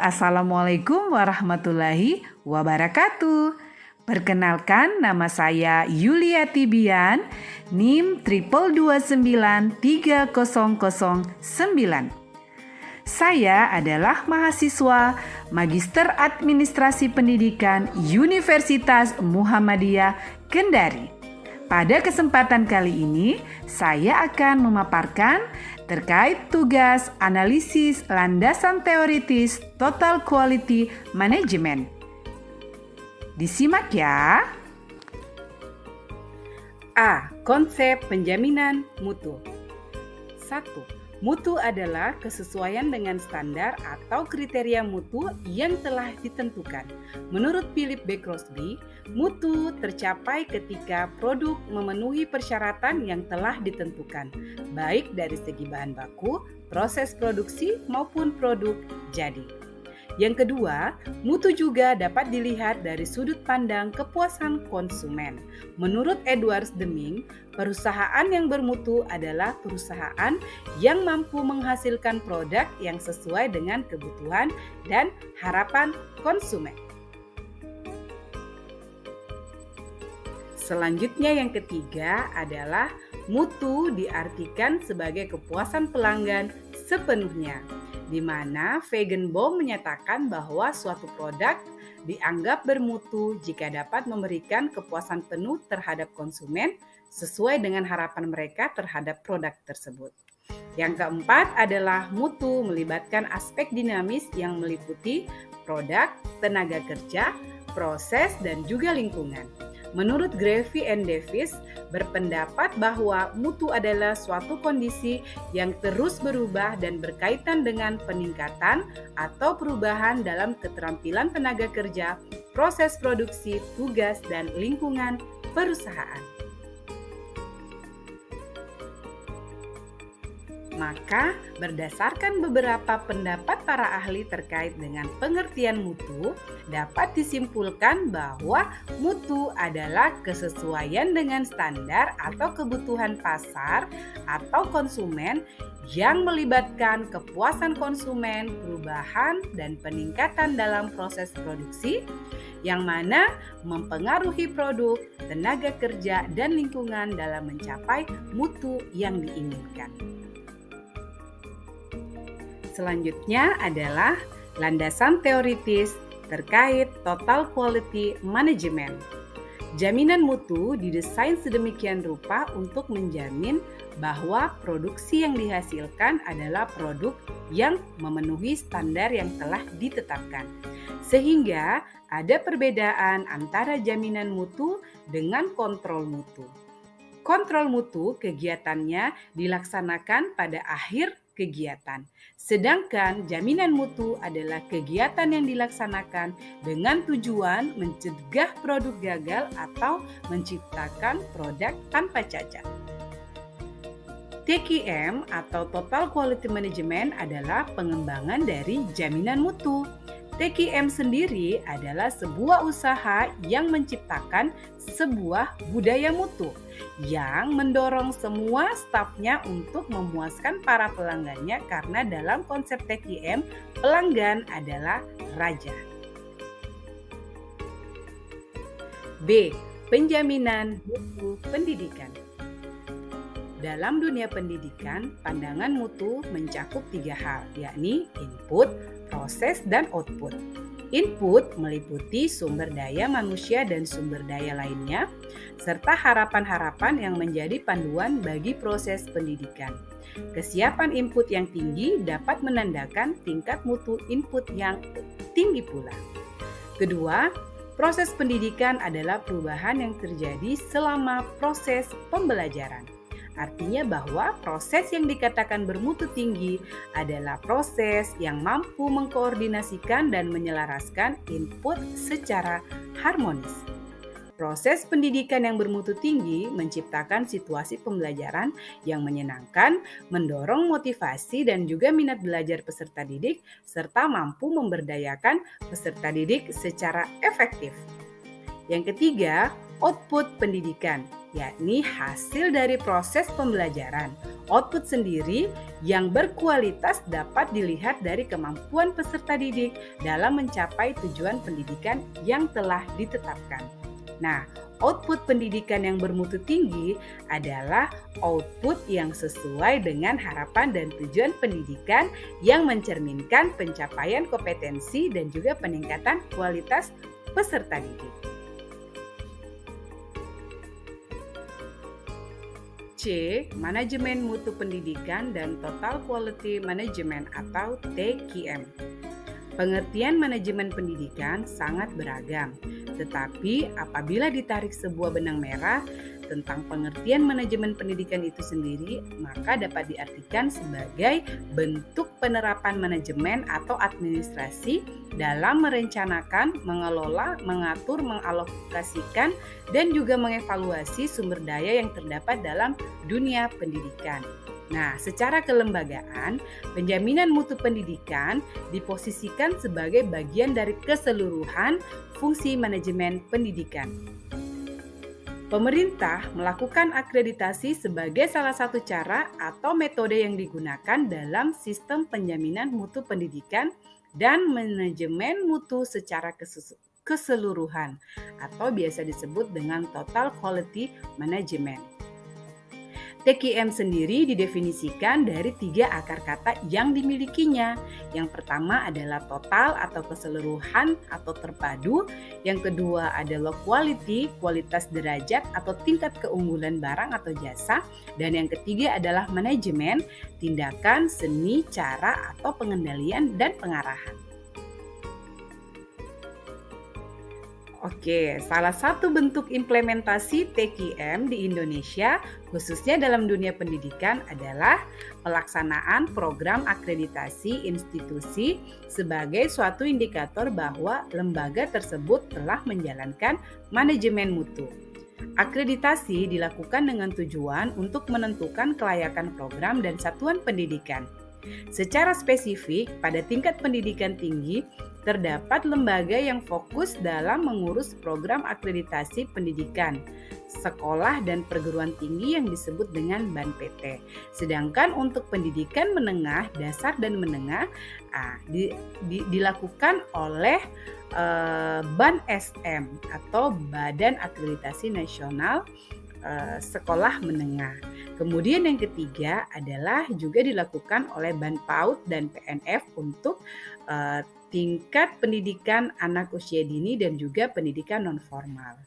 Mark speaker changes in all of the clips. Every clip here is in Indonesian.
Speaker 1: Assalamualaikum warahmatullahi wabarakatuh. Perkenalkan, nama saya Yulia Tibian, NIM 2293009. Saya adalah mahasiswa Magister Administrasi Pendidikan Universitas Muhammadiyah Kendari. Pada kesempatan kali ini, saya akan memaparkan terkait tugas analisis landasan teoritis Total Quality Management. Disimak ya. A. Konsep penjaminan mutu. 1. Mutu adalah kesesuaian dengan standar atau kriteria mutu yang telah ditentukan. Menurut Philip B. Crosby, mutu tercapai ketika produk memenuhi persyaratan yang telah ditentukan, baik dari segi bahan baku, proses produksi, maupun produk jadi. Yang kedua, mutu juga dapat dilihat dari sudut pandang kepuasan konsumen. Menurut Edward Deming, perusahaan yang bermutu adalah perusahaan yang mampu menghasilkan produk yang sesuai dengan kebutuhan dan harapan konsumen. Selanjutnya yang ketiga adalah mutu diartikan sebagai kepuasan pelanggan sepenuhnya, di mana Feigenbaum menyatakan bahwa suatu produk dianggap bermutu jika dapat memberikan kepuasan penuh terhadap konsumen sesuai dengan harapan mereka terhadap produk tersebut. Yang keempat adalah mutu melibatkan aspek dinamis yang meliputi produk, tenaga kerja, proses, dan juga lingkungan. Menurut Grevy and Davis, berpendapat bahwa mutu adalah suatu kondisi yang terus berubah dan berkaitan dengan peningkatan atau perubahan dalam keterampilan tenaga kerja, proses produksi, tugas, dan lingkungan perusahaan. Maka, berdasarkan beberapa pendapat para ahli terkait dengan pengertian mutu, dapat disimpulkan bahwa mutu adalah kesesuaian dengan standar atau kebutuhan pasar atau konsumen yang melibatkan kepuasan konsumen, perubahan, dan peningkatan dalam proses produksi, yang mana mempengaruhi produk, tenaga kerja, dan lingkungan dalam mencapai mutu yang diinginkan. Selanjutnya adalah landasan teoritis terkait Total Quality Management. Jaminan mutu didesain sedemikian rupa untuk menjamin bahwa produksi yang dihasilkan adalah produk yang memenuhi standar yang telah ditetapkan. Sehingga ada perbedaan antara jaminan mutu dengan kontrol mutu. Kontrol mutu kegiatannya dilaksanakan pada akhir kegiatan. Sedangkan jaminan mutu adalah kegiatan yang dilaksanakan dengan tujuan mencegah produk gagal atau menciptakan produk tanpa cacat. TQM atau Total Quality Management adalah pengembangan dari jaminan mutu. TQM sendiri adalah sebuah usaha yang menciptakan sebuah budaya mutu yang mendorong semua stafnya untuk memuaskan para pelanggannya, karena dalam konsep TQM, pelanggan adalah raja. B. Penjaminan mutu pendidikan. Dalam dunia pendidikan, pandangan mutu mencakup 3 hal, yakni input, proses, dan output. Input meliputi sumber daya manusia dan sumber daya lainnya, serta harapan-harapan yang menjadi panduan bagi proses pendidikan. Kesiapan input yang tinggi dapat menandakan tingkat mutu input yang tinggi pula. Kedua, proses pendidikan adalah perubahan yang terjadi selama proses pembelajaran. Artinya bahwa proses yang dikatakan bermutu tinggi adalah proses yang mampu mengkoordinasikan dan menyelaraskan input secara harmonis. Proses pendidikan yang bermutu tinggi menciptakan situasi pembelajaran yang menyenangkan, mendorong motivasi dan juga minat belajar peserta didik, serta mampu memberdayakan peserta didik secara efektif. Yang ketiga, output pendidikan, yakni hasil dari proses pembelajaran. Output sendiri yang berkualitas dapat dilihat dari kemampuan peserta didik dalam mencapai tujuan pendidikan yang telah ditetapkan. Nah, output pendidikan yang bermutu tinggi adalah output yang sesuai dengan harapan dan tujuan pendidikan yang mencerminkan pencapaian kompetensi dan juga peningkatan kualitas peserta didik. C. Manajemen Mutu Pendidikan dan Total Quality Management atau TQM. Pengertian manajemen pendidikan sangat beragam, tetapi apabila ditarik sebuah benang merah tentang pengertian manajemen pendidikan itu sendiri, maka dapat diartikan sebagai bentuk penerapan manajemen atau administrasi dalam merencanakan, mengelola, mengatur, mengalokasikan, dan juga mengevaluasi sumber daya yang terdapat dalam dunia pendidikan. Nah, secara kelembagaan, penjaminan mutu pendidikan diposisikan sebagai bagian dari keseluruhan fungsi manajemen pendidikan. Pemerintah melakukan akreditasi sebagai salah satu cara atau metode yang digunakan dalam sistem penjaminan mutu pendidikan dan manajemen mutu secara keseluruhan atau biasa disebut dengan Total Quality Management. TQM sendiri didefinisikan dari 3 akar kata yang dimilikinya. Yang pertama adalah total atau keseluruhan atau terpadu. Yang kedua adalah quality, kualitas derajat atau tingkat keunggulan barang atau jasa. Dan yang ketiga adalah manajemen, tindakan, seni, cara atau pengendalian dan pengarahan. Oke, salah satu bentuk implementasi TQM di Indonesia, khususnya dalam dunia pendidikan, adalah pelaksanaan program akreditasi institusi sebagai suatu indikator bahwa lembaga tersebut telah menjalankan manajemen mutu. Akreditasi dilakukan dengan tujuan untuk menentukan kelayakan program dan satuan pendidikan. Secara spesifik, pada tingkat pendidikan tinggi, terdapat lembaga yang fokus dalam mengurus program akreditasi pendidikan, sekolah dan perguruan tinggi yang disebut dengan BAN-PT. Sedangkan untuk pendidikan menengah, dasar dan menengah dilakukan oleh BAN-SM atau Badan Akreditasi Nasional Sekolah Menengah. Kemudian yang ketiga adalah juga dilakukan oleh BAN-PAUD dan PNF untuk tingkat pendidikan anak usia dini dan juga pendidikan non-formal.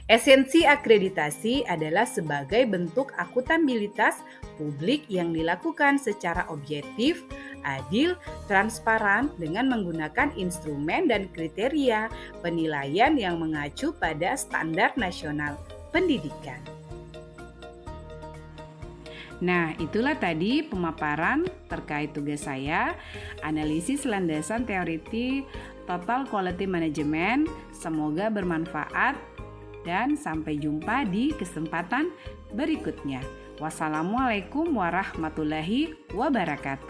Speaker 1: Esensi akreditasi adalah sebagai bentuk akuntabilitas publik yang dilakukan secara objektif, adil, transparan dengan menggunakan instrumen dan kriteria penilaian yang mengacu pada standar nasional pendidikan. Nah, itulah tadi pemaparan terkait tugas saya, analisis landasan teori Total Quality Management. Semoga bermanfaat dan sampai jumpa di kesempatan berikutnya. Wassalamualaikum warahmatullahi wabarakatuh.